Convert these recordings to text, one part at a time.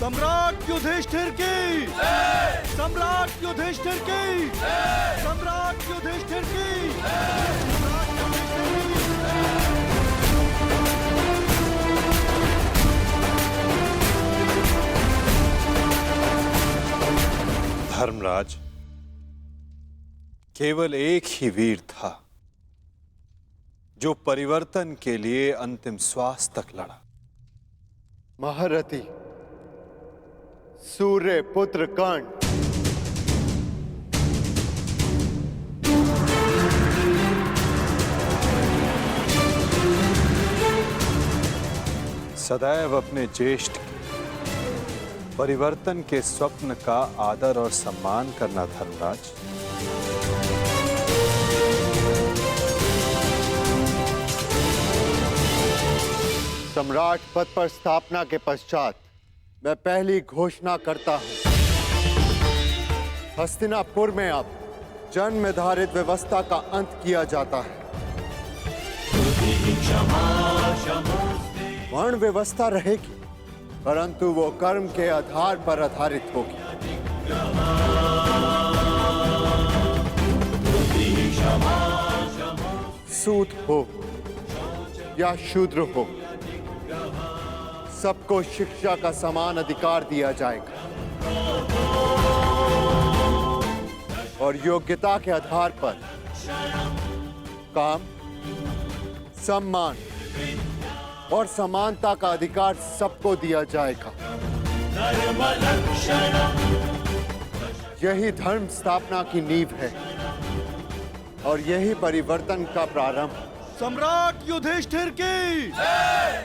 सम्राट युधिष्ठिर की, सम्राट युधिष्ठिर की, सम्राट युधिष्ठिर की, सम्राट युधिष्ठिर की। धर्मराज, केवल एक ही वीर था जो परिवर्तन के लिए अंतिम श्वास तक लड़ा। महारथी सूर्य पुत्र कर्ण। सदैव अपने ज्येष्ठ के परिवर्तन के स्वप्न का आदर और सम्मान करना धर्मराज। सम्राट पद पर स्थापना के पश्चात मैं पहली घोषणा करता हूं, हस्तिनापुर में अब जन्म आधारित व्यवस्था का अंत किया जाता है। वर्ण व्यवस्था रहेगी, परंतु वो कर्म के आधार पर आधारित होगी। सूत हो या शूद्र हो, सबको शिक्षा का समान अधिकार दिया जाएगा और योग्यता के आधार पर काम, सम्मान और समानता का अधिकार सबको दिया जाएगा। यही धर्म स्थापना की नींव है और यही परिवर्तन का प्रारंभ है। सम्राट युधिष्ठिर की,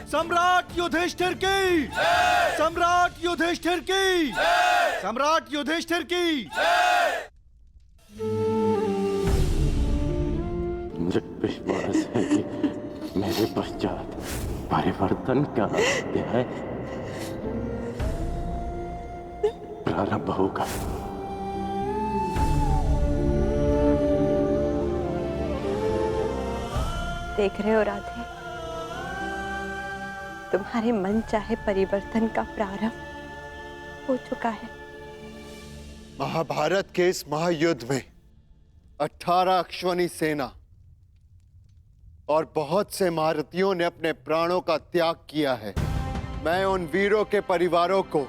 सम्राट युधिष्ठिर की, सम्राट युधिष्ठिर की, सम्राट युधिष्ठिर की। मुझे विश्वास है कि मेरे पश्चात परिवर्तन का अध्याय प्रारंभ होगा। देख रहे हो राधे, तुम्हारे मन चाहे परिवर्तन का प्रारंभ हो चुका है। महाभारत के इस महायुद्ध में 18 अश्वनी सेना और बहुत से महारथियों ने अपने प्राणों का त्याग किया है। मैं उन वीरों के परिवारों को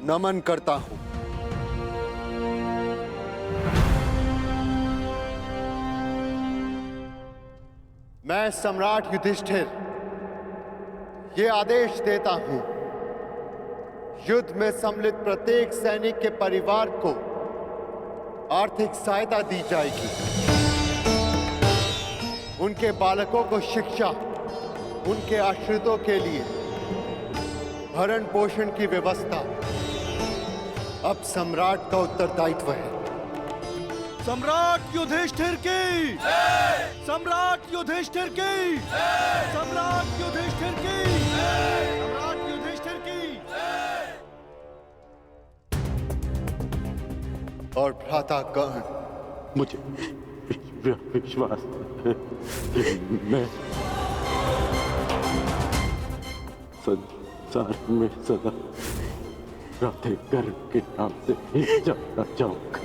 नमन करता हूं। मैं सम्राट युधिष्ठिर ये आदेश देता हूं, युद्ध में सम्मिलित प्रत्येक सैनिक के परिवार को आर्थिक सहायता दी जाएगी। उनके बालकों को शिक्षा, उनके आश्रितों के लिए भरण पोषण की व्यवस्था अब सम्राट का उत्तरदायित्व है। सम्राट युधिष्ठिर की, सम्राट युधिष्ठिर की, सम्राट युधिष्ठिर की, सम्राट युधिष्ठिर की। और भ्राता कर्ण, मुझे विश्वास है कि मैं संसार में सदा राधे गर्भ के नाम से ही जानना चाहूंगा।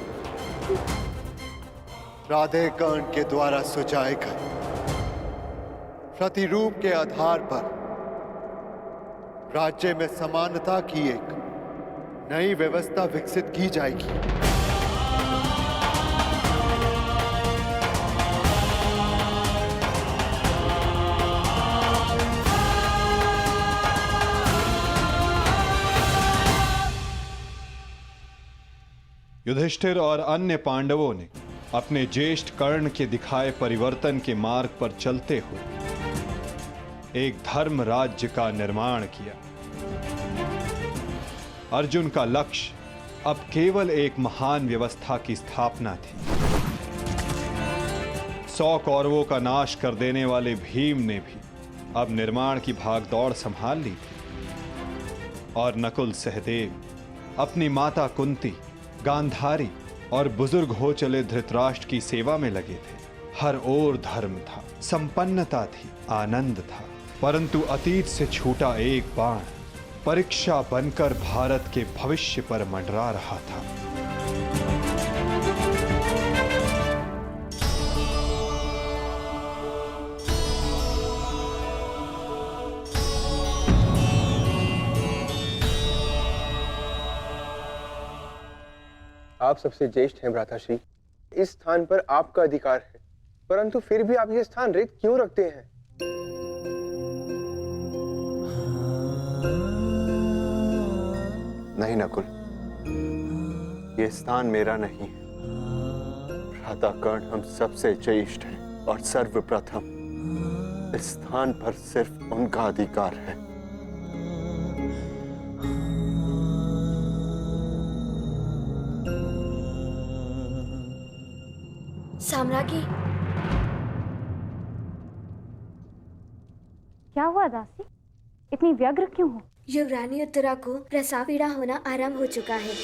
राधे कर्ण के द्वारा सुझाए गए प्रतिरूप के आधार पर राज्य में समानता की एक नई व्यवस्था विकसित की जाएगी। युधिष्ठिर और अन्य पांडवों ने अपने ज्येष्ठ कर्ण के दिखाए परिवर्तन के मार्ग पर चलते हुए एक धर्म राज्य का निर्माण किया। अर्जुन का लक्ष्य अब केवल एक महान व्यवस्था की स्थापना थी। 100 कौरवों का नाश कर देने वाले भीम ने भी अब निर्माण की भागदौड़ संभाल ली थी और नकुल सहदेव अपनी माता कुंती, गांधारी और बुजुर्ग हो चले धृतराष्ट्र की सेवा में लगे थे। हर ओर धर्म था, संपन्नता थी, आनंद था, परंतु अतीत से छूटा एक बाण परीक्षा बनकर भारत के भविष्य पर मंडरा रहा था। आप सबसे ज्येष्ठ हैं भ्राताश्री। इस स्थान पर आपका अधिकार है, परंतु फिर भी आप ये स्थान रिक्त क्यों रखते हैं? नहीं नकुल, ये स्थान मेरा नहीं है। भ्राता कर्ण हम सबसे ज्येष्ठ हैं और सर्वप्रथम इस स्थान पर सिर्फ उनका अधिकार है। साम्राज्ञी, क्या हुआ दासी? इतनी व्यग्र क्यों हो? युवरानी उत्तरा को प्रसव पीड़ा होना आरंभ हो चुका है।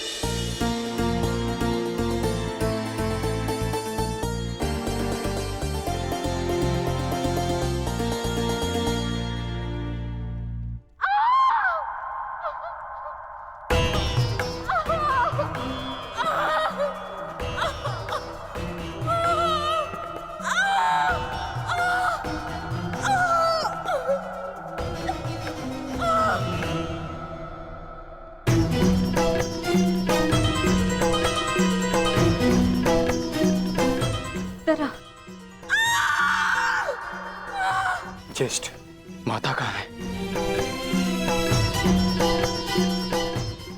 ज्येष्ठ, माता कहाँ है?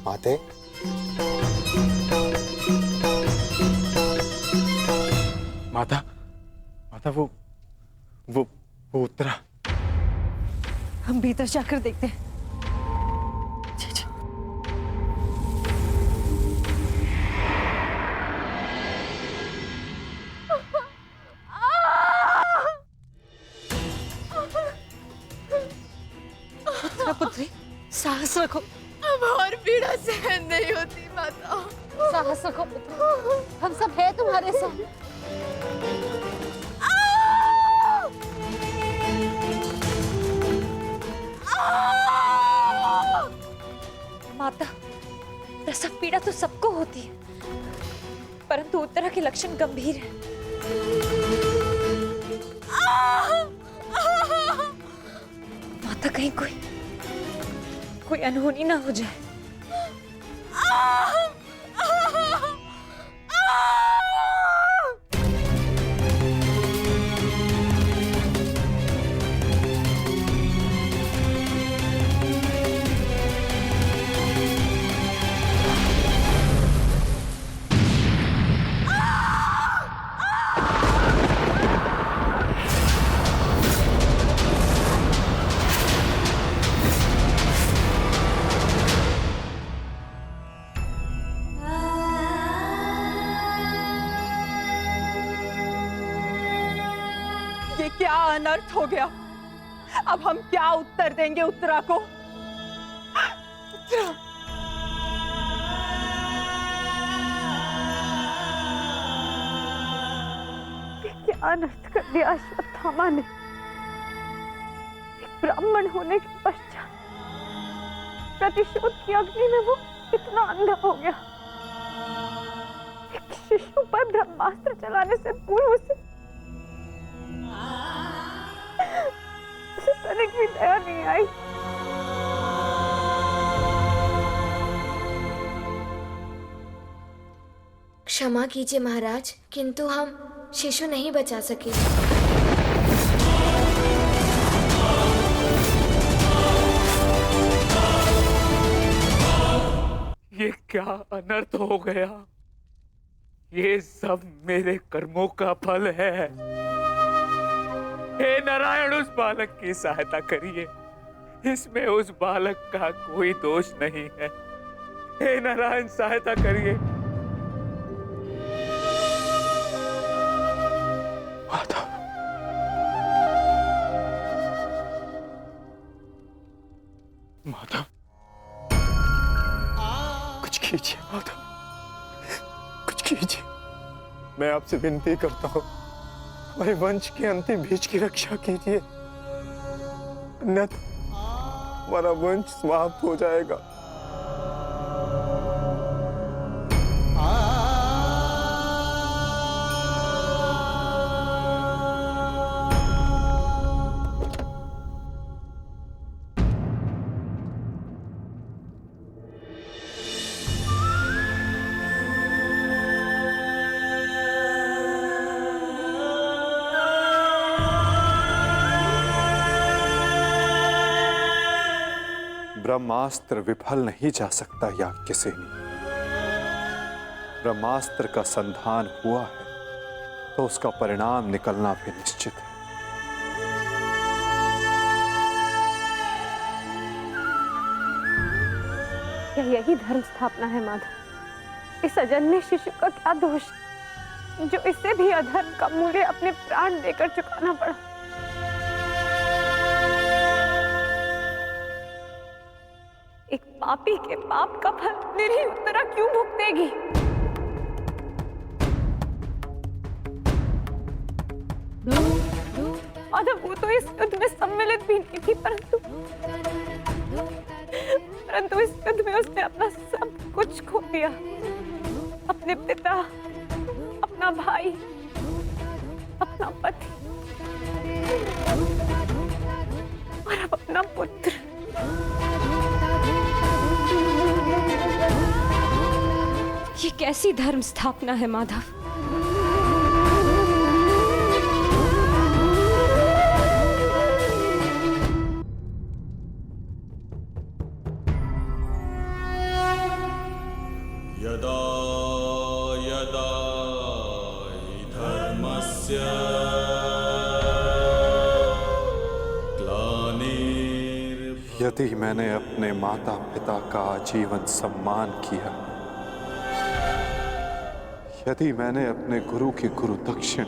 माते, माता, माता वो उत्तरा। हम भीतर जाकर देखते हैं। पुत्री, साहस रखो। अब और पीड़ा सहन नहीं होती माता। साहस रखो पुत्री, हम सब हैं तुम्हारे साथ। माता, प्रसव पीड़ा तो सबको होती है, परंतु उत्तरा के लक्षण गंभीर हैं। माता, कहीं कोई अनहोनी ना हो जाए। ये क्या अनर्थ हो गया? अब हम क्या उत्तर देंगे उत्तरा को? उत्तरा, क्या अनर्थ कर दिया अश्वत्थामा ने? एक ब्राह्मण होने के पश्चात प्रतिशोध की अग्नि में वो इतना अंधा हो गया? एक शिशु पर ब्रह्मास्त्र चलाने से पूर्व उसे तनिक भी दया नहीं आई। क्षमा कीजिए महाराज, किंतु हम शिशु नहीं बचा सके। ये क्या अनर्थ हो गया? ये सब मेरे कर्मों का फल है। हे नारायण, उस बालक की सहायता करिए। इसमें उस बालक का कोई दोष नहीं है। हे नारायण, सहायता करिए। माधव, माधव, कुछ कीजिए माधव, कुछ कीजिए। मैं आपसे विनती करता हूं, हमारे वंश के अंतिम बीज की रक्षा कीजिए, अन्यथा हमारा वंश समाप्त हो जाएगा। ब्रह्मास्त्र विफल नहीं जा सकता याज्ञसेनी। ब्रह्मास्त्र का संधान हुआ है तो उसका परिणाम निकलना भी निश्चित है। क्या यही धर्म स्थापना है माधव? इस अजन्य शिशु का क्या दोष जो इससे भी अधर्म का मूल्य अपने प्राण देकर चुकाना पड़ा? एक पापी के पाप का फल निरीह उत्तरा क्यों भुगतेगी? माधव, वो तो इस युद्ध में सम्मिलित भी नहीं थी, परंतु इस युद्ध में उसने अपना सब कुछ खो दिया। अपने पिता, अपना भाई, अपना पति और अब अपना पुत्र। ये कैसी धर्म स्थापना है माधव? यदा यदा हि धर्मस्य यदि मैंने अपने माता पिता का आजीवन सम्मान किया, यदि मैंने अपने गुरु की गुरु दक्षिण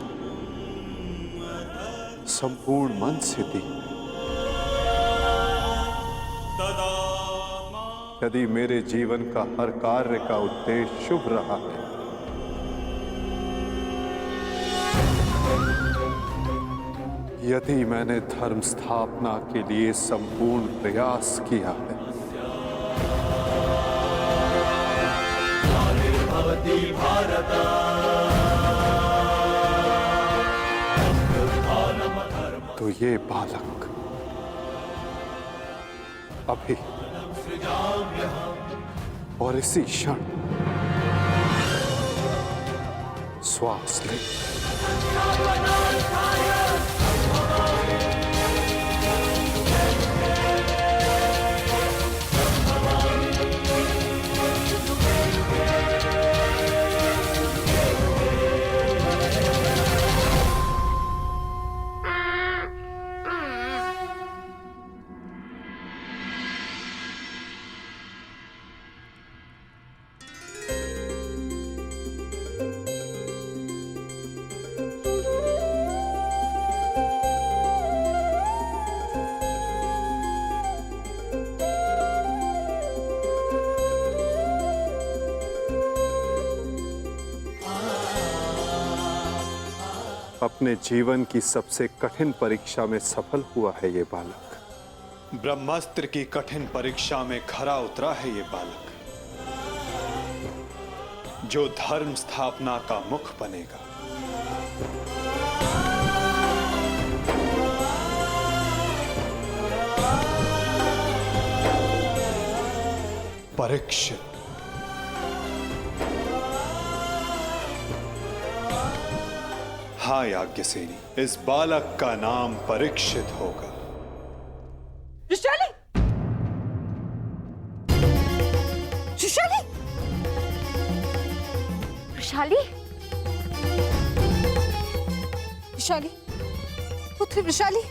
संपूर्ण मन से दी, यदि मेरे जीवन का हर कार्य का उद्देश्य शुभ रहा है, यदि मैंने धर्म स्थापना के लिए संपूर्ण प्रयास किया है, तो ये बालक अभी और इसी क्षण श्वास ले। अपने जीवन की सबसे कठिन परीक्षा में सफल हुआ है ये बालक। ब्रह्मास्त्र की कठिन परीक्षा में खरा उतरा है ये बालक। जो धर्म स्थापना का मुख बनेगा। परीक्षित। हाँ याज्ञसेनी, इस बालक का नाम परीक्षित होगा। वृषाली! वृषाली! वृषाली, वृषाली, पुत्री वृषाली।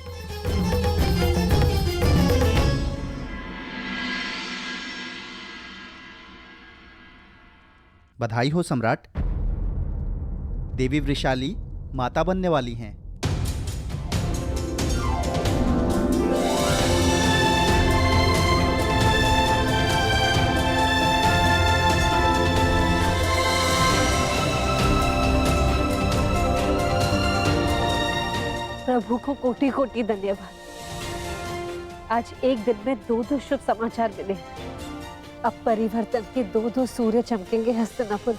बधाई हो सम्राट। देवी वृषाली माता बनने वाली हैं। प्रभु को कोटि कोटि धन्यवाद। आज एक दिन में दो शुभ समाचार मिले। अब परिवर्तन के दो सूर्य चमकेंगे हस्तिनापुर।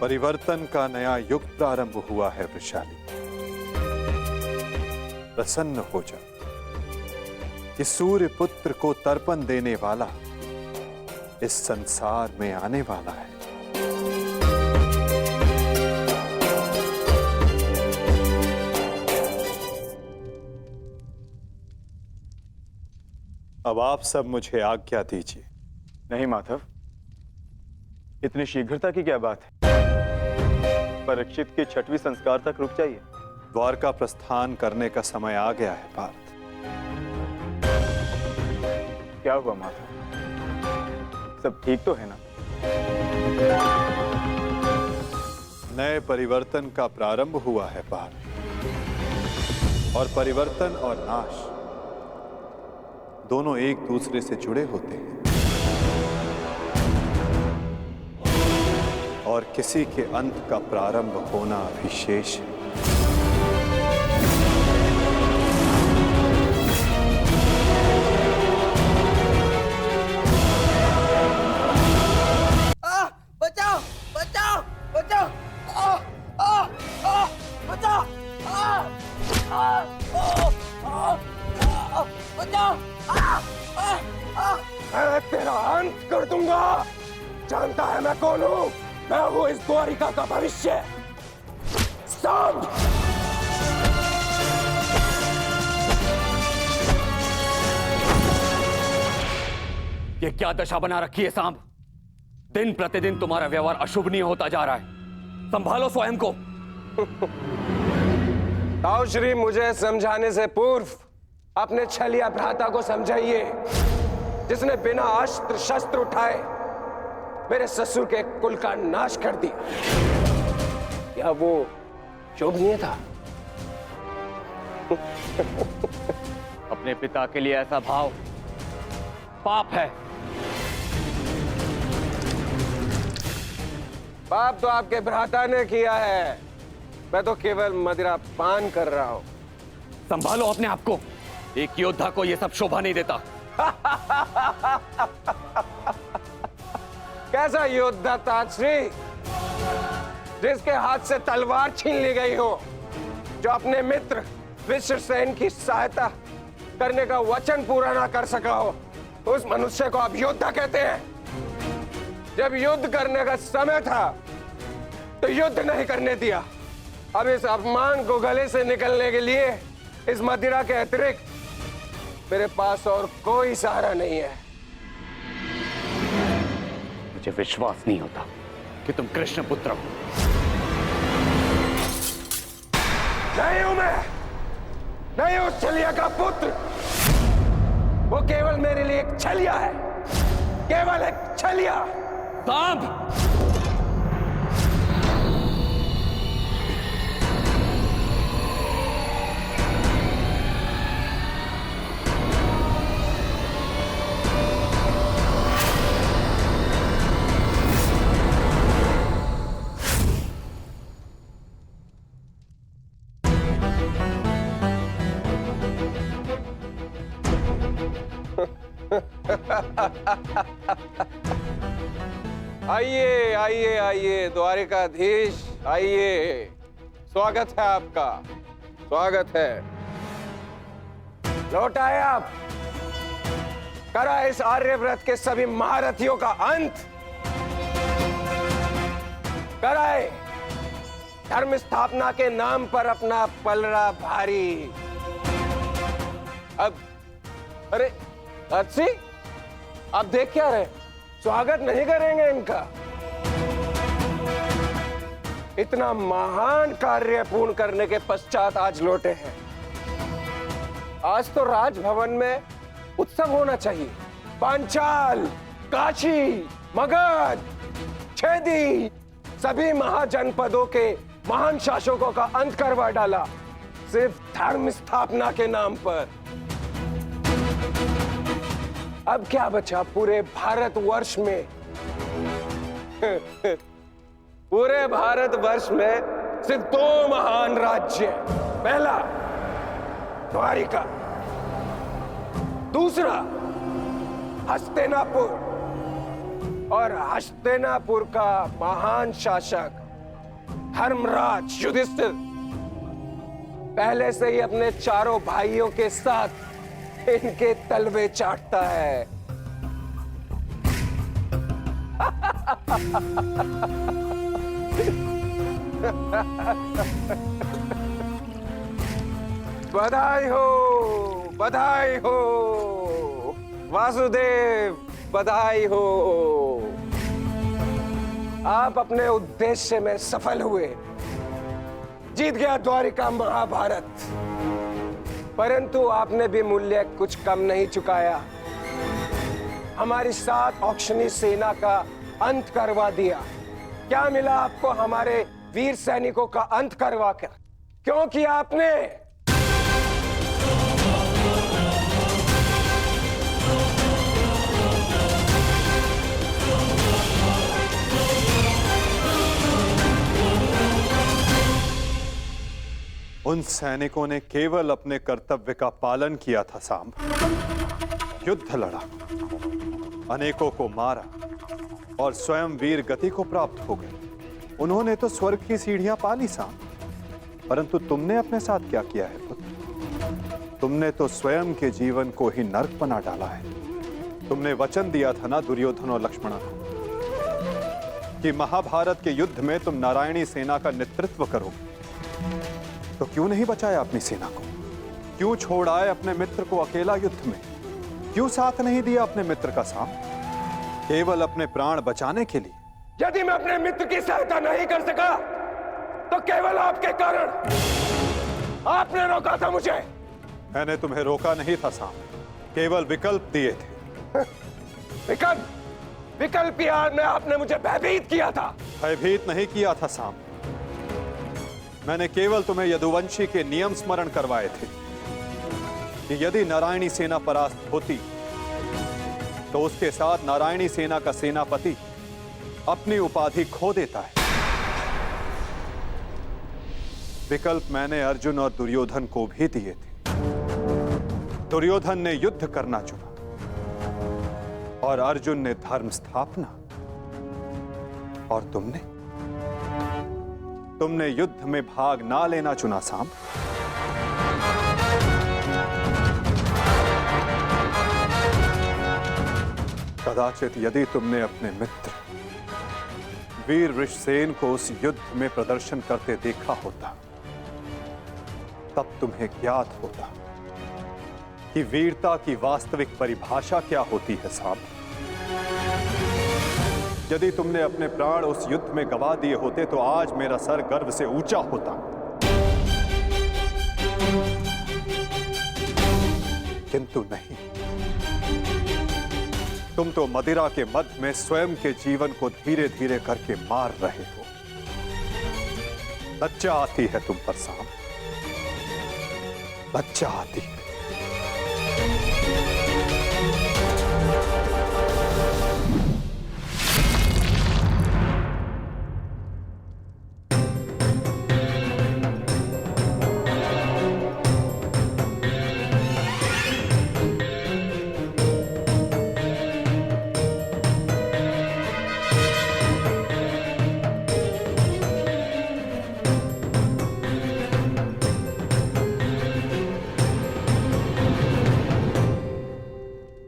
परिवर्तन का नया युग प्रारंभ हुआ है वृषाली। प्रसन्न हो जा कि सूर्य पुत्र को तर्पण देने वाला इस संसार में आने वाला है। अब आप सब मुझे आज्ञा दीजिए। नहीं माधव, इतनी शीघ्रता की क्या बात है? परीक्षित के 6वें संस्कार तक रुक जाइए। द्वारका प्रस्थान करने का समय आ गया है पार्थ। क्या हुआ माधव? सब ठीक तो है ना? नए परिवर्तन का प्रारंभ हुआ है पार्थ, और परिवर्तन और नाश दोनों एक दूसरे से जुड़े होते हैं, और किसी के अंत का प्रारंभ होना अभी शेष है। बचाओ! बचाओ! बचाओ! बचाओ! बचाओ! मैं तेरा अंत कर दूंगा। जानता है मैं कौन हूं? मैं हूं इस द्वारिका का भविष्य। सांब! ये क्या दशा बना रखी है सांब? दिन प्रतिदिन तुम्हारा व्यवहार अशुभनीय होता जा रहा है। संभालो स्वयं को। ताऊ श्री, मुझे समझाने से पूर्व अपने छलिया भ्राता को समझाइए, जिसने बिना अस्त्र शस्त्र उठाए मेरे ससुर के कुल का नाश कर दिया। क्या वो शोभनीय था? अपने पिता के लिए ऐसा भाव पाप है। पाप तो आपके भ्राता ने किया है, मैं तो केवल मदिरा पान कर रहा हूं। संभालो अपने आप को। एक योद्धा को यह सब शोभा नहीं देता। कैसा योद्धा ताजश्री, जिसके हाथ से तलवार छीन ली गई हो, जो अपने मित्र विश्वसेन की सहायता करने का वचन पूरा ना कर सका हो, उस मनुष्य को आप योद्धा कहते हैं? जब युद्ध करने का समय था तो युद्ध नहीं करने दिया। अब इस अपमान को गले से निकलने के लिए इस मदिरा के अतिरिक्त मेरे पास और कोई सहारा नहीं है। मुझे विश्वास नहीं होता कि तुम कृष्ण पुत्र हो। नहीं हूं मैं, नहीं हूं छलिया का पुत्र। वो केवल मेरे लिए एक छलिया है, केवल एक छलिया। सांब! आइए आइए आइए द्वारिकाधीश, आइए। स्वागत है आपका, स्वागत है। लौट आए आप। करा इस आर्यव्रत के सभी महारथियों का अंत। कराए धर्म स्थापना के नाम पर अपना पलड़ा भारी। अब अरे अच्छी, आप देख क्या रहे? स्वागत नहीं करेंगे इनका? इतना महान कार्य पूर्ण करने के पश्चात आज लौटे हैं। आज तो राजभवन में उत्सव होना चाहिए। पांचाल, काशी, मगध, छेदी सभी महाजनपदों के महान शासकों का अंत करवा डाला, सिर्फ धर्म स्थापना के नाम पर। अब क्या बचा पूरे भारतवर्ष में? पूरे भारतवर्ष में सिर्फ दो महान राज्य। पहला द्वारिका, दूसरा हस्तिनापुर। और हस्तिनापुर का महान शासक धर्मराज युधिष्ठिर पहले से ही अपने चारों भाइयों के साथ इनके तलवे चाटता है। बधाई हो, बधाई हो वासुदेव, बधाई हो। आप अपने उद्देश्य में सफल हुए। जीत गया द्वारिका महाभारत। परंतु आपने भी मूल्य कुछ कम नहीं चुकाया। हमारी 7 औक्षणी सेना का अंत करवा दिया। क्या मिला आपको हमारे वीर सैनिकों का अंत करवा कर? क्यों किया आपने? उन सैनिकों ने केवल अपने कर्तव्य का पालन किया था सांब। युद्ध लड़ा, अनेकों को मारा और स्वयं वीर गति को प्राप्त हो गए। उन्होंने तो स्वर्ग की सीढ़ियां पाली सांब। परंतु तुमने अपने साथ क्या किया है पुत्र? तुमने तो स्वयं के जीवन को ही नर्क बना डाला है। तुमने वचन दिया था ना दुर्योधन और लक्ष्मण को कि महाभारत के युद्ध में तुम नारायणी सेना का नेतृत्व करोगे। तो क्यों नहीं बचाया अपनी सेना को? क्यों छोड़ आए अपने मित्र को अकेला युद्ध में? क्यों साथ नहीं दिया अपने मित्र का साथ? केवल अपने प्राण बचाने के लिए? यदि मैं अपने मित्र की सहायता नहीं कर सका तो केवल आपके कारण। आपने रोका था मुझे। मैंने तुम्हें रोका नहीं था साम, केवल विकल्प दिए थे। विकल्प? विकल्प यार में आपने मुझे भयभीत किया था। भयभीत नहीं किया था साम, मैंने केवल तुम्हें यदुवंशी के नियम स्मरण करवाए थे कि यदि नारायणी सेना परास्त होती तो उसके साथ नारायणी सेना का सेनापति अपनी उपाधि खो देता है। विकल्प मैंने अर्जुन और दुर्योधन को भी दिए थे। दुर्योधन ने युद्ध करना चुना और अर्जुन ने धर्म स्थापना। और तुमने युद्ध में भाग ना लेना चुना सांब। कदाचित यदि तुमने अपने मित्र वीर ऋषसेन को उस युद्ध में प्रदर्शन करते देखा होता तब तुम्हें ज्ञात होता कि वीरता की वास्तविक परिभाषा क्या होती है सांब। यदि तुमने अपने प्राण उस युद्ध में गवा दिए होते तो आज मेरा सर गर्व से ऊंचा होता। किंतु नहीं, तुम तो मदिरा के मध्य में स्वयं के जीवन को धीरे धीरे करके मार रहे हो। लज्जा आती है तुम पर सांब, लज्जा आती है।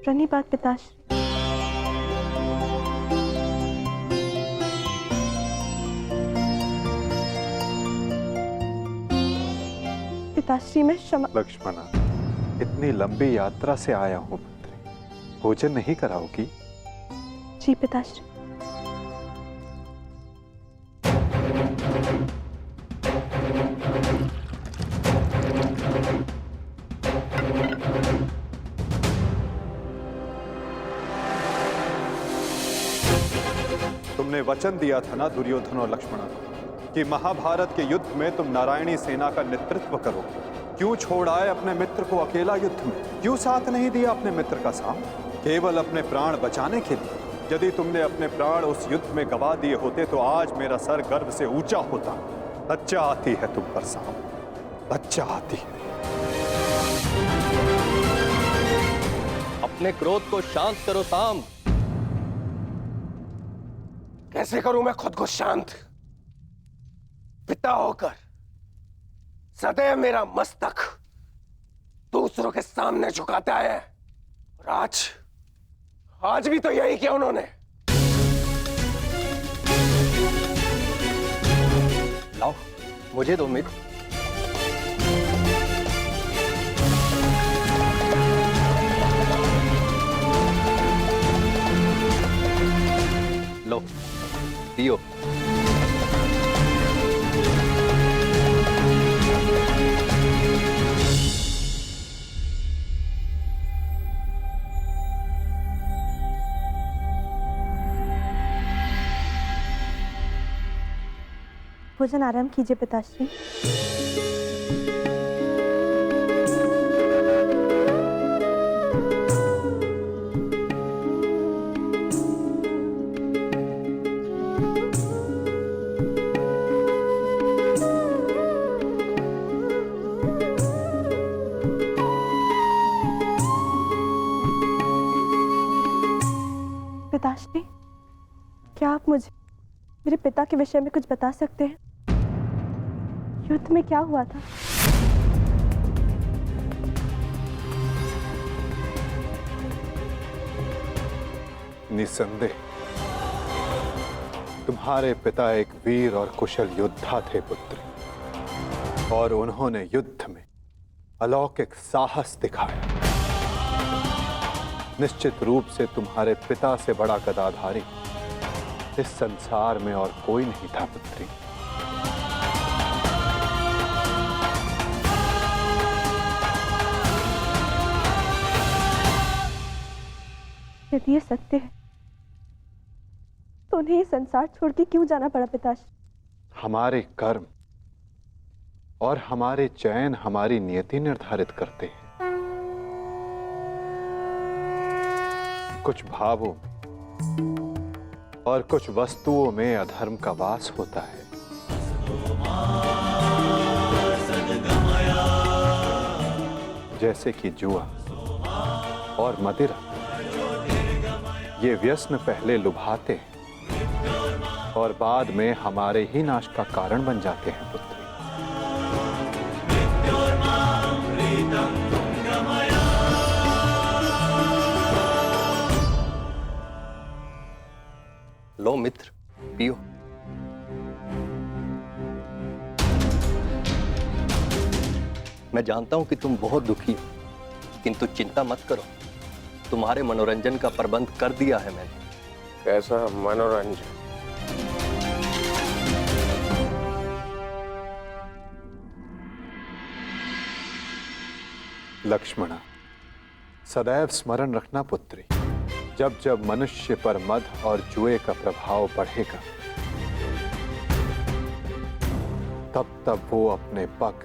प्रणिपात पिताश्री। पिताश्री मैं क्षमा। लक्ष्मणा, इतनी लंबी यात्रा से आया हूं पुत्री, भोजन नहीं कराओगी? जी पिताश्री। तुमने वचन दिया था ना दुर्योधन और लक्ष्मणा को कि महाभारत के युद्ध में तुम नारायणी सेना का नेतृत्व करोगे। क्यों छोड़ आए अपने मित्र को अकेला युद्ध में? क्यों साथ नहीं दिया अपने मित्र का साथ, केवल अपने प्राण बचाने के लिए? यदि तुमने अपने प्राण उस युद्ध में गवा दिए होते तो आज मेरा सर गर्व से ऊंचा होता। लज्जा आती है तुम पर साम, लज्जा आती है। अपने क्रोध को शांत करो साम। कैसे करूं मैं खुद को शांत? पिता होकर सदैव मेरा मस्तक दूसरों के सामने झुकाता है, और आज भी तो यही किया उन्होंने। लाओ, मुझे दो मित्र। लो, पियो। भोजन आरंभ कीजिए पिताश्री। पिताश्री, क्या आप मुझे मेरे पिता के विषय में कुछ बता सकते हैं? युद्ध में क्या हुआ था? निसंदेह तुम्हारे पिता एक वीर और कुशल योद्धा थे पुत्री, और उन्होंने युद्ध में अलौकिक साहस दिखाया। निश्चित रूप से तुम्हारे पिता से बड़ा गदाधारी इस संसार में और कोई नहीं था पुत्री। यदि ये सत्य है तो उन्हें ये संसार छोड़ के क्यों जाना पड़ा पिताश्री? हमारे कर्म और हमारे चयन हमारी नियति निर्धारित करते हैं। कुछ भावों में और कुछ वस्तुओं में अधर्म का वास होता है। जैसे कि जुआ और मदिरा, ये व्यसन पहले लुभाते हैं और बाद में हमारे ही नाश का कारण बन जाते हैं पुत्री। लो मित्र, पियो। मैं जानता हूं कि तुम बहुत दुखी हो, किंतु चिंता मत करो, तुम्हारे मनोरंजन का प्रबंध कर दिया है मैंने। कैसा मनोरंजन? लक्ष्मणा, सदैव स्मरण रखना पुत्री, जब जब मनुष्य पर मद और जुए का प्रभाव बढ़ेगा, तब तब वो अपने पग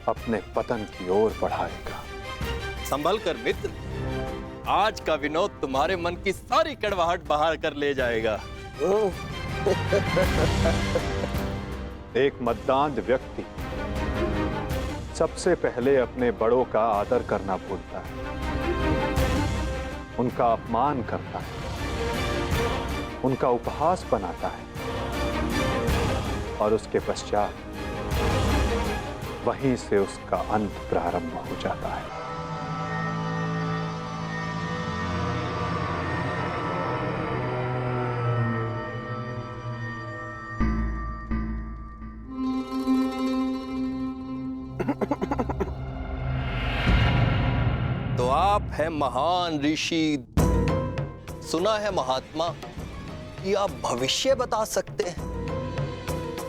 अपने पतन की ओर बढ़ाएगा। संभल कर मित्र, आज का विनोद तुम्हारे मन की सारी कड़वाहट बाहर कर ले जाएगा। एक मद्दांध व्यक्ति सबसे पहले अपने बड़ों का आदर करना भूलता है, उनका अपमान करता है, उनका उपहास बनाता है, और उसके पश्चात वहीं से उसका अंत प्रारंभ हो जाता है। आप हैं महान ऋषि। सुना है महात्मा कि आप भविष्य बता सकते हैं।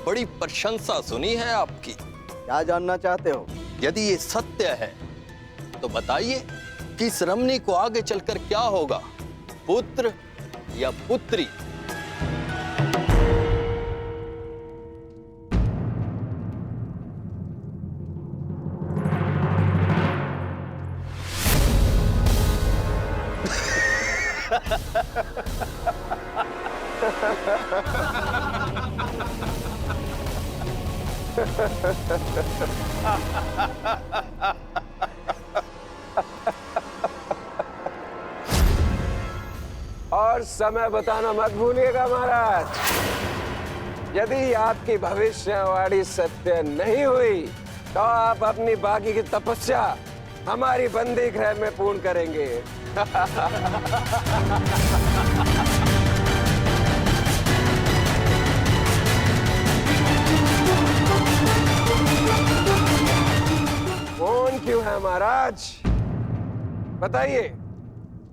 बड़ी प्रशंसा सुनी है आपकी। क्या जानना चाहते हो? यदि ये सत्य है तो बताइए कि इस रमणी को आगे चलकर क्या होगा, पुत्र या पुत्री? और समय बताना मत भूलिएगा महाराज। यदि आपकी भविष्यवाणी सत्य नहीं हुई तो आप अपनी बाकी की तपस्या हमारी बंदी गृह में पूर्ण करेंगे। कौन क्यों है महाराज? बताइए,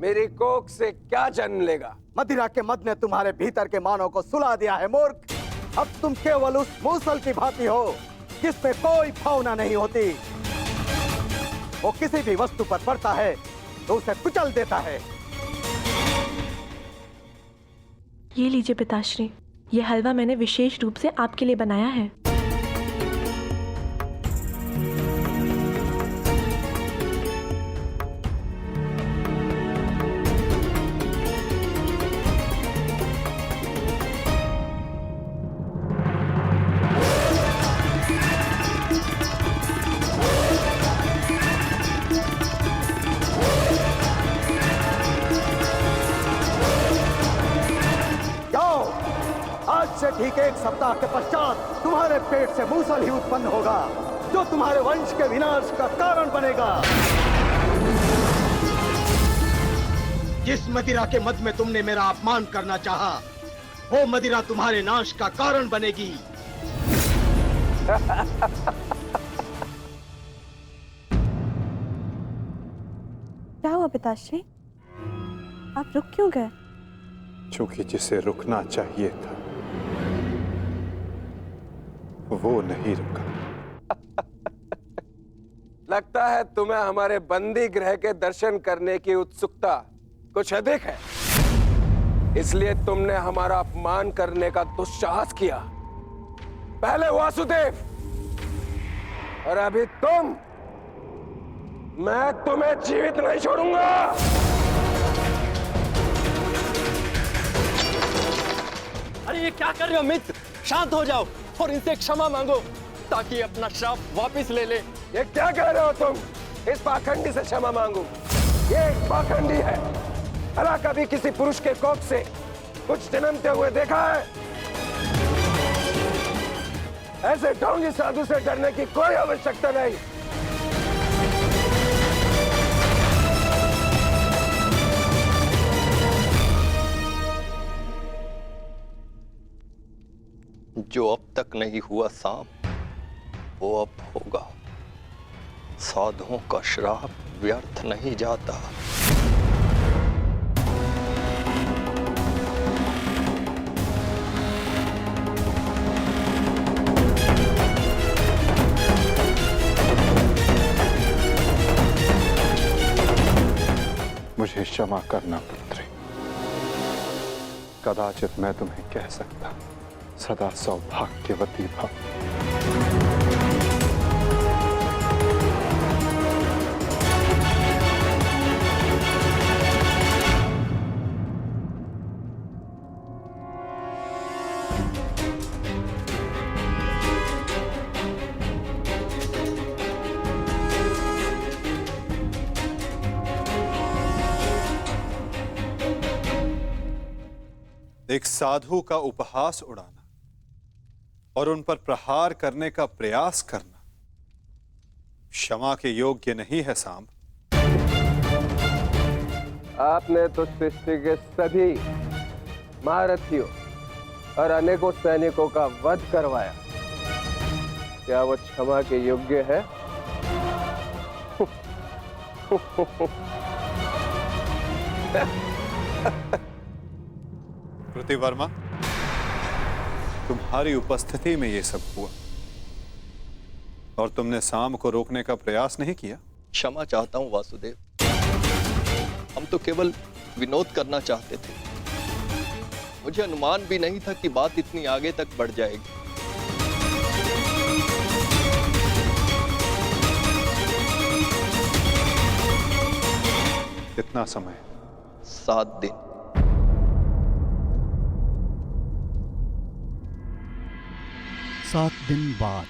मेरी कोख से क्या जन्म लेगा? मदिरा के मद ने तुम्हारे भीतर के मानव को सुला दिया है मूर्ख। अब तुम केवल उस मूसल की भांति हो जिसमें कोई भावना नहीं होती। वो किसी भी वस्तु पर पड़ता है तो उसे कुचल देता है। ये लीजिए पिताश्री, ये हलवा मैंने विशेष रूप से आपके लिए बनाया है। से ठीक 1 सप्ताह के पश्चात तुम्हारे पेट से मूसल ही उत्पन्न होगा जो तुम्हारे वंश के विनाश का कारण बनेगा। जिस मदिरा के मद में तुमने मेरा अपमान करना चाहा, वो मदिरा तुम्हारे नाश का कारण बनेगी। क्या हुआ पिताश्री? आप रुक क्यों गए? क्योंकि जिसे रुकना चाहिए था वो नहीं रुका। लगता है तुम्हें हमारे बंदी गृह के दर्शन करने की उत्सुकता कुछ अधिक है, इसलिए तुमने हमारा अपमान करने का दुस्साहस किया। पहले वासुदेव और अभी तुम। मैं तुम्हें जीवित नहीं छोड़ूंगा। अरे ये क्या कर रहे हो मित्र? शांत हो जाओ और इनसे क्षमा मांगो ताकि अपना श्राप वापस ले ले। ये क्या कह रहे हो तुम? इस पाखंडी से क्षमा मांगू? ये एक पाखंडी है। भला कभी किसी पुरुष के कोख से कुछ जन्मते हुए देखा है? ऐसे ढोंगी साधु से डरने की कोई आवश्यकता नहीं। जो अब तक नहीं हुआ साम, वो अब होगा। साधुओं का श्राप व्यर्थ नहीं जाता। मुझे क्षमा करना पुत्री। कदाचित मैं तुम्हें कह सकता सदा सौभाग्यवती भव। एक साधु का उपहास उड़ाना और उन पर प्रहार करने का प्रयास करना क्षमा के योग्य नहीं है सांब। आपने तो सृष्टि के सभी महारथियों और अनेकों सैनिकों का वध करवाया। क्या वो क्षमा के योग्य है? कृतिवर्मा, तुम्हारी उपस्थिति में ये सब हुआ और तुमने शाम को रोकने का प्रयास नहीं किया? क्षमा चाहता हूं वासुदेव, हम तो केवल विनोद करना चाहते थे। मुझे अनुमान भी नहीं था कि बात इतनी आगे तक बढ़ जाएगी। कितना समय? 7 दिन। सात दिन बाद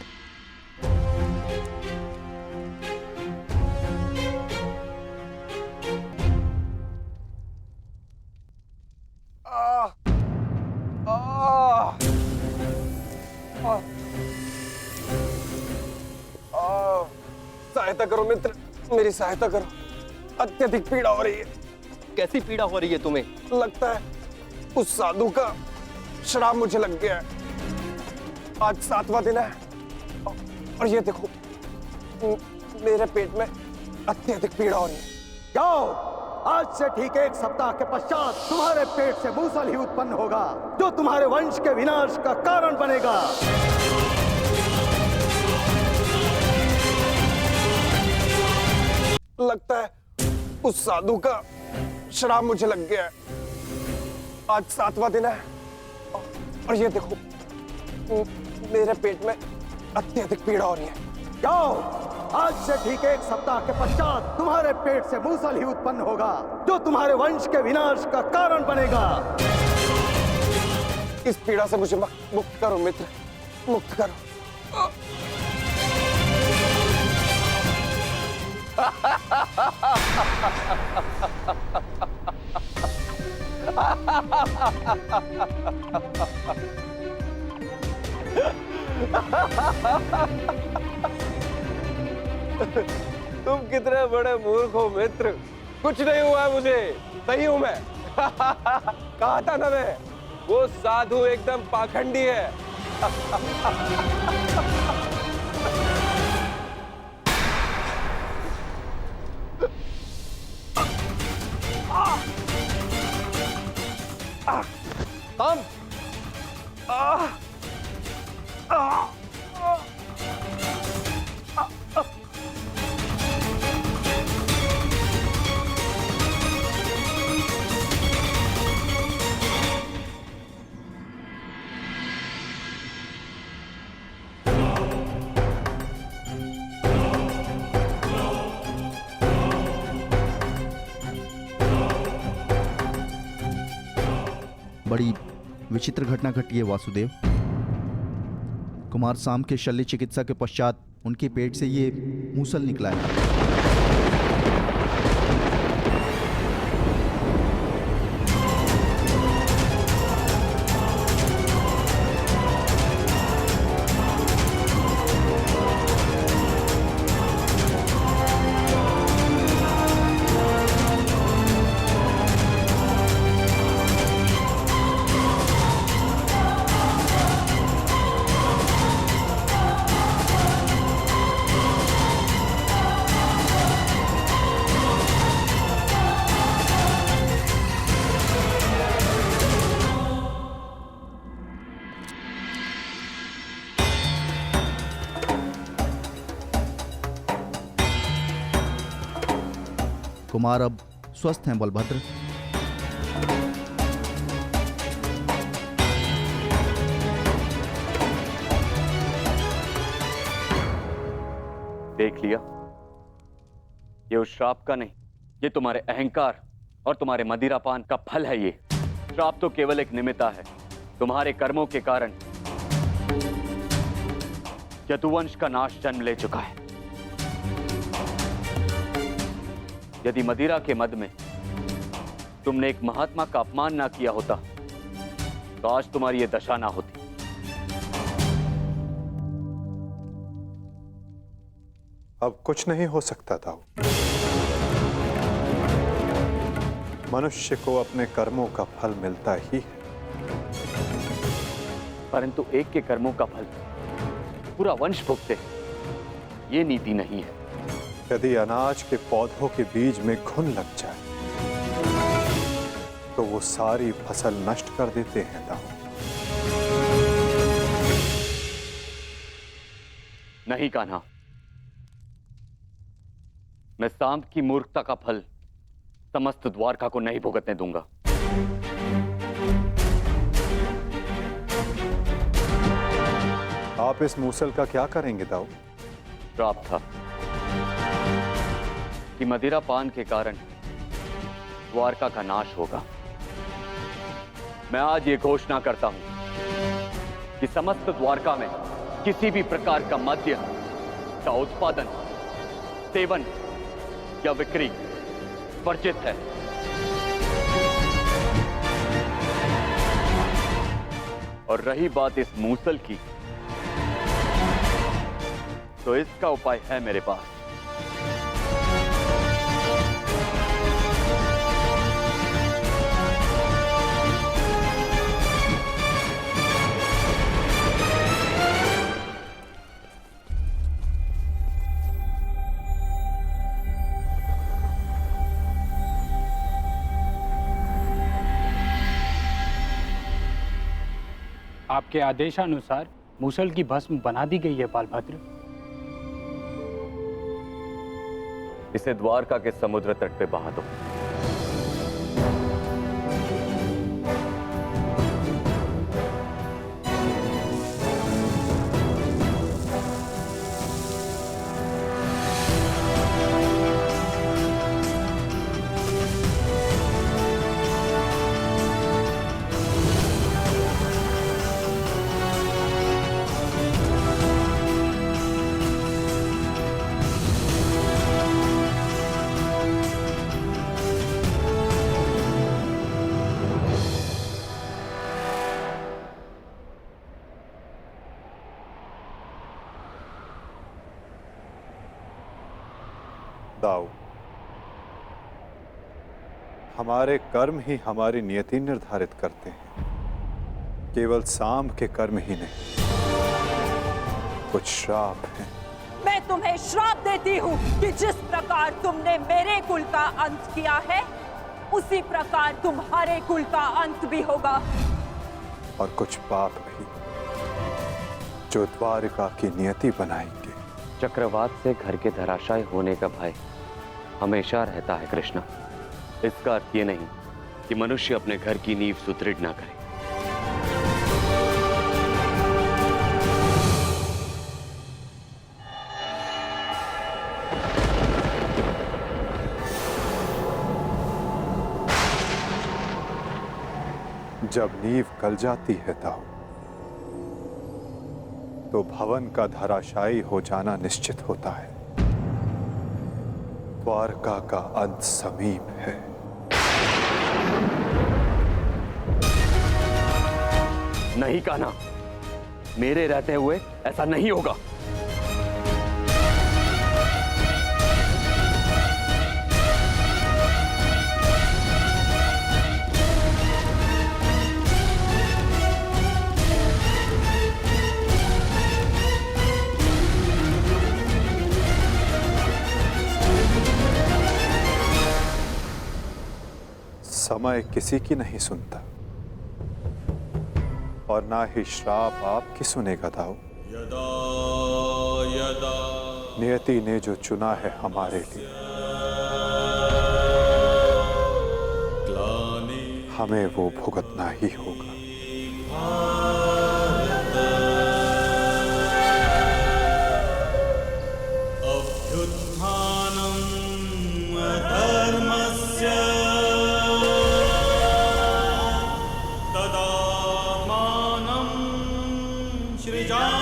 सहायता करो मित्र, मेरी सहायता करो। अत्यधिक पीड़ा हो रही है। कैसी पीड़ा हो रही है तुम्हें? लगता है उस साधु का श्राप मुझे लग गया है। आज 7वां दिन है और ये देखो मेरे पेट में अत्यधिक पीड़ा हो रही है। जाओ, आज से ठीक 1 सप्ताह के पश्चात तुम्हारे पेट से मूसल ही उत्पन्न होगा, जो तुम्हारे वंश के विनाश का कारण बनेगा। लगता है उस साधु का श्राप मुझे लग गया है। आज 7वां दिन है और ये देखो मेरे पेट में अत्यधिक पीड़ा हो रही है। जाओ, आज से ठीक 1 सप्ताह के पश्चात तुम्हारे पेट से मूसल ही उत्पन्न होगा, जो तुम्हारे वंश के विनाश का कारण बनेगा। इस पीड़ा से मुझे मुक्त करो मित्र, मुक्त करो। तुम कितने बड़े मूर्ख हो मित्र। कुछ नहीं हुआ है मुझे, सही हूं मैं। कहा था ना मैं, वो साधु एकदम पाखंडी है। हम बड़ी विचित्र घटना घटी है वासुदेव। कुमार साम के शल्य चिकित्सा के पश्चात उनके पेट से ये मूसल निकला है। कुमार अब स्वस्थ हैं बलभद्र। देख लिया, ये उस श्राप का नहीं, ये तुम्हारे अहंकार और तुम्हारे मदिरापान का फल है। ये श्राप तो केवल एक निमित्ता है। तुम्हारे कर्मों के कारण यदुवंश का नाश जन्म ले चुका है। यदि मदिरा के मद में तुमने एक महात्मा का अपमान ना किया होता तो आज तुम्हारी यह दशा ना होती। अब कुछ नहीं हो सकता था। मनुष्य को अपने कर्मों का फल मिलता ही है, परंतु एक के कर्मों का फल पूरा वंश भुगते, ये नीति नहीं है। यदि अनाज के पौधों के बीज में घुन लग जाए तो वो सारी फसल नष्ट कर देते हैं दाऊ। नहीं कान्हा, मैं सांप की मूर्खता का फल समस्त द्वारका को नहीं भुगतने दूंगा। आप इस मूसल का क्या करेंगे दाऊ? श्राप था कि मदिरा पान के कारण द्वारका का नाश होगा। मैं आज ये घोषणा करता हूं कि समस्त द्वारका में किसी भी प्रकार का मद्य का उत्पादन, सेवन या बिक्री वर्जित है। और रही बात इस मूसल की, तो इसका उपाय है मेरे पास। आपके आदेशानुसार मूसल की भस्म बना दी गई है बालभद्र। इसे द्वारका के समुद्र तट पे बहा दो। दाऊ, हमारे कर्म ही हमारी नियति निर्धारित करते हैं, केवल सांब के कर्म ही नहीं। कुछ श्राप हैं। मैं तुम्हें श्राप देती हूँ कि जिस प्रकार तुमने मेरे कुल का अंत किया है, उसी प्रकार तुम्हारे कुल का अंत भी होगा। और कुछ पाप भी जो द्वारिका की नियति बनाएंगे। चक्रवात से घर के धराशायी होने का भय हमेशा रहता है कृष्णा। इसका अर्थ ये नहीं कि मनुष्य अपने घर की नींव सुदृढ़ ना करे। जब नींव गल जाती है दाऊ, तो भवन का धराशायी हो जाना निश्चित होता है। द्वारका का अंत समीप है। नहीं कान्हा, मेरे रहते हुए ऐसा नहीं होगा। समय किसी की नहीं सुनता और ना ही श्राप आपकी सुनेगा दाऊ। यदा यदा नियति ने जो चुना है हमारे लिए, हमें वो भुगतना ही होगा। अभ्युत्थानम् अधर्मस्य तदात्मानं सृजाम्यहम्।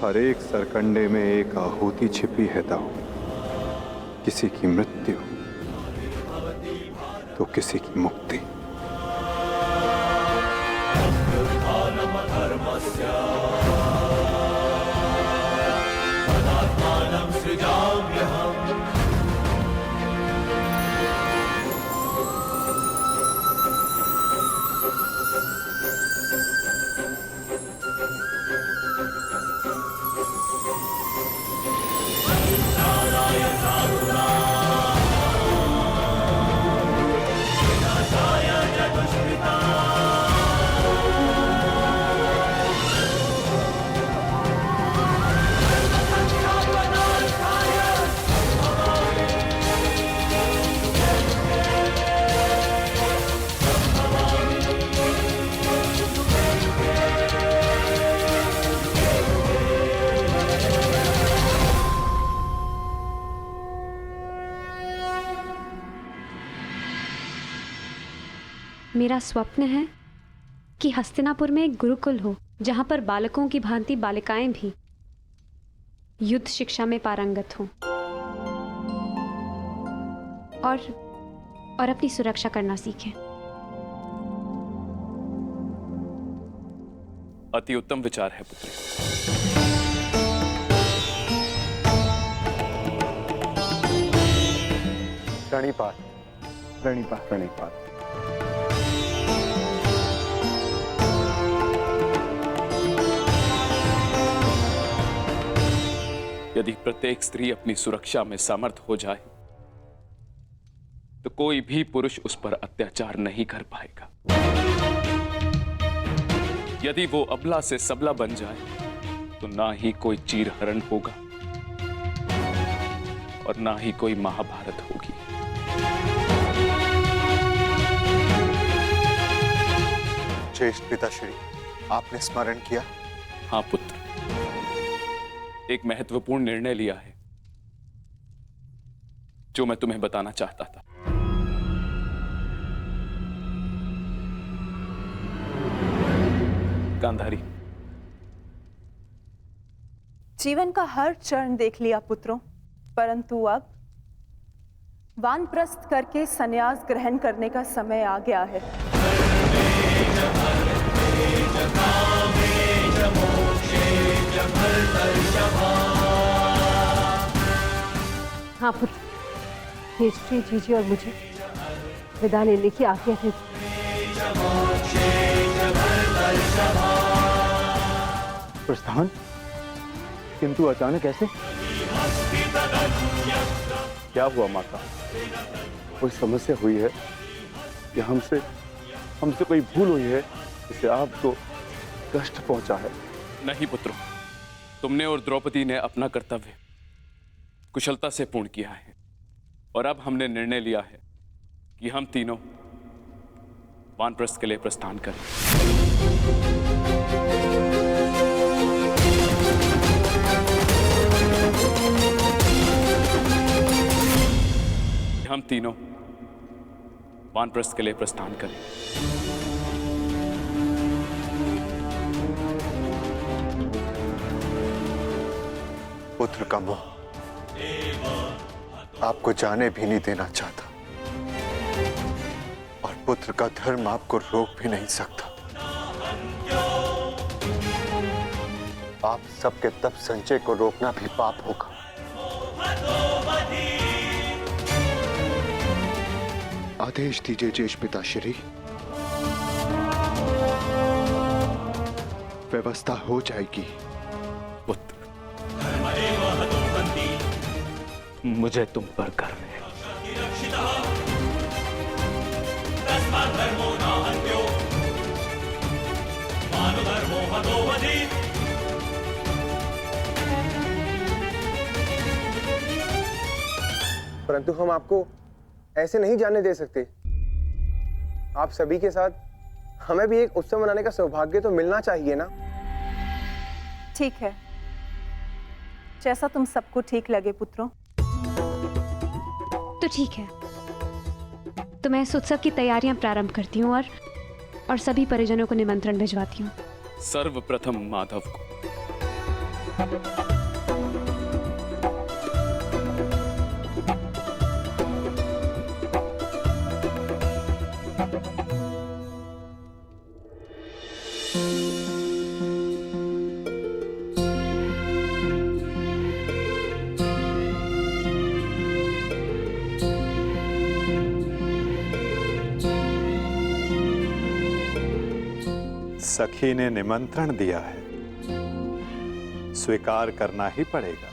हर एक सरकंडे में एक आहुति छिपी है दाऊ। किसी की मृत्यु तो किसी की मुक्ति। मेरा स्वप्न है कि हस्तिनापुर में एक गुरुकुल हो जहां पर बालकों की भांति बालिकाएं भी युद्ध शिक्षा में पारंगत हों और अपनी सुरक्षा करना सीखें। अति उत्तम विचार है पुत्री। प्रणिपात, प्रणिपात, प्रणिपात। यदि प्रत्येक स्त्री अपनी सुरक्षा में समर्थ हो जाए तो कोई भी पुरुष उस पर अत्याचार नहीं कर पाएगा। यदि वो अबला से सबला बन जाए तो ना ही कोई चीरहरण होगा और ना ही कोई महाभारत होगी। ज्येष्ठ पिताश्री, आपने स्मरण किया? हाँ पुत्र, एक महत्वपूर्ण निर्णय लिया है जो मैं तुम्हें बताना चाहता था। गांधारी, जीवन का हर चरण देख लिया पुत्रों, परंतु अब वानप्रस्थ करके संन्यास ग्रहण करने का समय आ गया है। हाँ पुत्र, युधिष्ठिर जीजी और मुझे विदा लेने की आज्ञा दे। प्रस्थान? किंतु अचानक ऐसे? क्या हुआ माता? कोई समस्या हुई है या हमसे कोई भूल हुई है जिससे आपको कष्ट पहुंचा है? नहीं पुत्रों, तुमने और द्रौपदी ने अपना कर्तव्य कुशलता से पूर्ण किया है और अब हमने निर्णय लिया है कि हम तीनों वानप्रस्थ के लिए प्रस्थान करें। हम तीनों वानप्रस्थ के लिए प्रस्थान करें। पुत्र का मोह आपको जाने भी नहीं देना चाहता और पुत्र का धर्म आपको रोक भी नहीं सकता। आप सबके तप संचय को रोकना भी पाप होगा। आदेश दीजिए ज्येष्ठ पिताश्री, व्यवस्था हो जाएगी। पुत्र, मुझे तुम पर गर्व है। परंतु हम आपको ऐसे नहीं जाने दे सकते। आप सभी के साथ हमें भी एक उत्सव मनाने का सौभाग्य तो मिलना चाहिए ना। ठीक है, जैसा तुम सबको ठीक लगे पुत्रों। तो ठीक है, तो मैं इस उत्सव की तैयारियां प्रारंभ करती हूँ और सभी परिजनों को निमंत्रण भिजवाती हूँ। सर्वप्रथम माधव को। सखी ने निमंत्रण दिया है, स्वीकार करना ही पड़ेगा।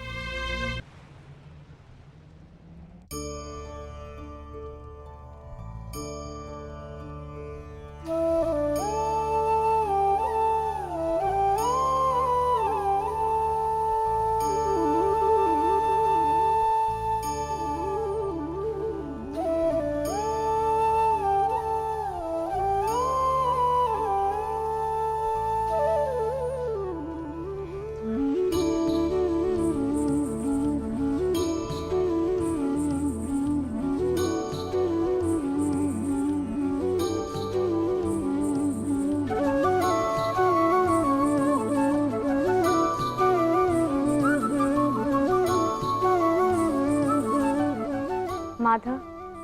माधव,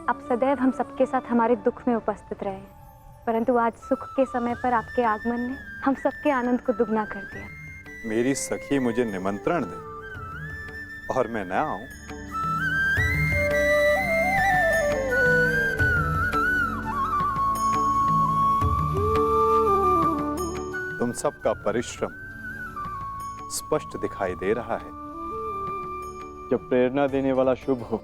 आप सदैव हम सबके साथ हमारे दुख में उपस्थित रहे, परंतु आज सुख के समय पर आपके आगमन ने हम सबके आनंद को दुगना कर दिया। मेरी सखी मुझे निमंत्रण दे और मैं न आऊं? तुम सबका परिश्रम स्पष्ट दिखाई दे रहा है। जब प्रेरणा देने वाला शुभ हो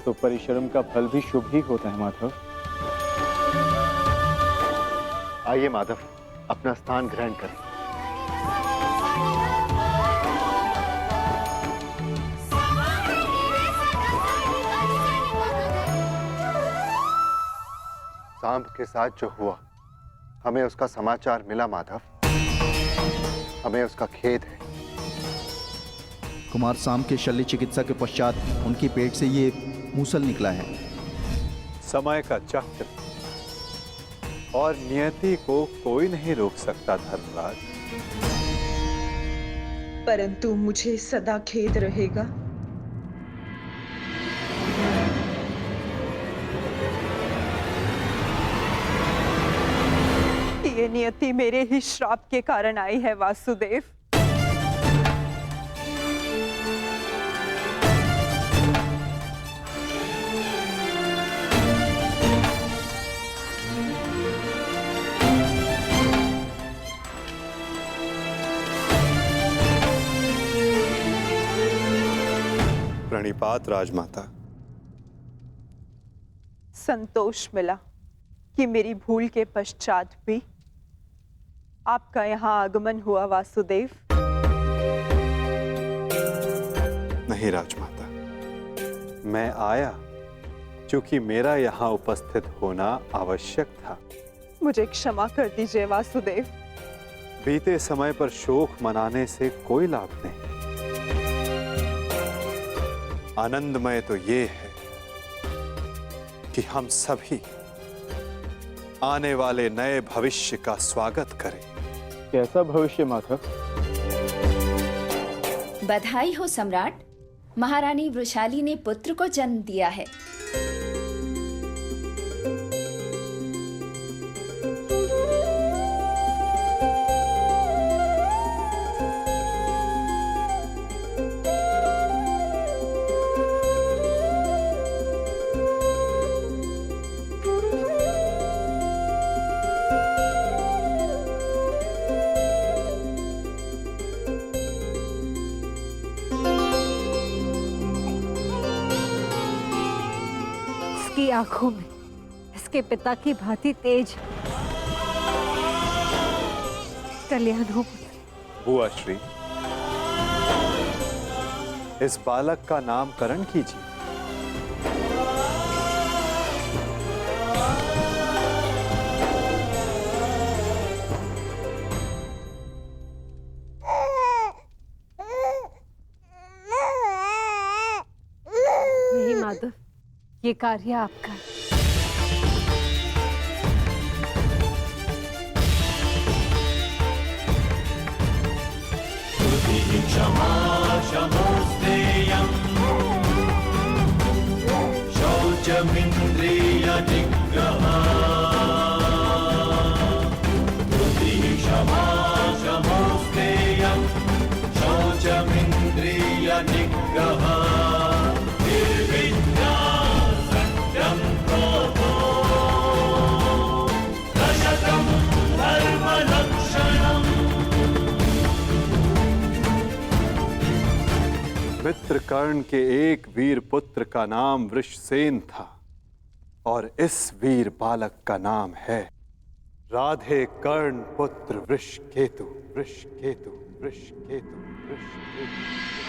तो परिश्रम का फल भी शुभ ही होता है माधव। आइए माधव, अपना स्थान ग्रहण करें। सांब के साथ जो हुआ, हमें उसका समाचार मिला माधव। हमें उसका खेद है। कुमार साम के शल्य चिकित्सा के पश्चात उनके पेट से ये मूसल निकला है। समय का चक्र और नियति को कोई नहीं रोक सकता धर्मराज। परंतु मुझे सदा खेद रहेगा। ये नियति मेरे ही श्राप के कारण आई है वासुदेव। प्रणिपात राजमाता। संतोष मिला कि मेरी भूल के पश्चात भी आपका यहाँ आगमन हुआ वासुदेव। नहीं राजमाता, मैं आया क्योंकि मेरा यहाँ उपस्थित होना आवश्यक था। मुझे क्षमा कर दीजिए वासुदेव। बीते समय पर शोक मनाने से कोई लाभ नहीं। आनंदमय तो ये है कि हम सभी आने वाले नए भविष्य का स्वागत करें। कैसा भविष्य माधव? बधाई हो सम्राट, महारानी वृषाली ने पुत्र को जन्म दिया है। इसकी आंखों में इसके पिता की भांति तेज कल्याण हो। बुआ श्री, इस बालक का नामकरण कीजिए। नहीं माधव, ये कार्य आपका है। क्षमा शमोस्तेयम् शौचमिन्द्रिय निग्रहा। क्षमा शमोस्तेयम् शौचमिन्द्रिय निग्रहा। मित्र कर्ण के एक वीर पुत्र का नाम वृषसेन था और इस वीर बालक का नाम है राधे कर्ण पुत्र वृषकेतु। वृषकेतु, वृषकेतु, वृषकेतु।